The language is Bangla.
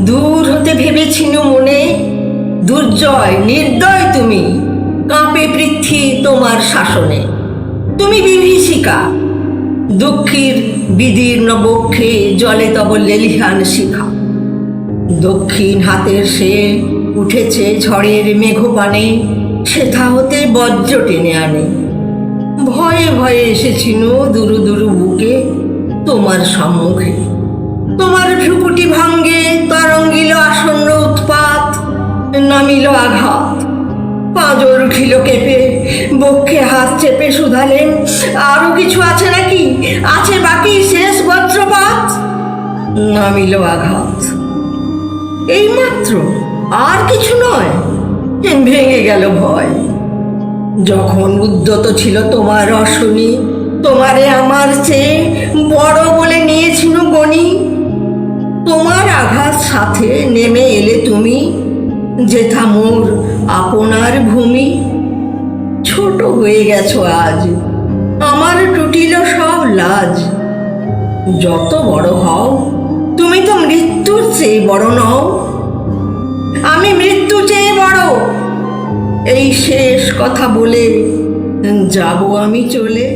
দূর হতে ভেবেছিনু মনে, দুর্জয় নির্দয় তুমি, কাঁপে পৃথ্বী তোমার শাসনে। তুমি বিভীষিকা, দুঃখীর বিদীর্ণ বক্ষে জলে তব লেলিহান শিখা। দক্ষিণ হাতের সে উঠেছে ঝড়ের মেঘপানে, সেথা হতে বজ্র টেনে আনে। ভয়ে ভয়ে এসেছিনু দুরু দুরু বুকে তোমার সম্মুখে। তোমার ভ্রুকুটি ভাঙ্গে তরঙ্গিল আসন্ন উৎপাত, নামিল আঘাত। পাঁজর উঠিল কেঁপে, বক্ষে হাত চেপে শুধালেন, আরো কিছু আছে নাকি? আছে বাকি শেষ বজ্রপাত? নামিল আঘাত। এইমাত্র, আর কিছু নয়। ভেঙে গেল ভয়। যখন উদ্যত ছিল তোমার রসনী, তোমারে আমার চেয়ে বড় বলে নিয়েছিল গণি। তোমার আঘাত সাথে নেমে এলে তুমি, যেথা মোর আপনার ভূমি। ছোট হয়ে গেছো আজ, আমার টুটিল সব লাজ। যত বড় হও, তুমি তো মৃত্যুর চেয়ে বড় নও। আমি মৃত্যু চেয়ে বড়। এই শেষ কথা বলে যাব আমি চলে।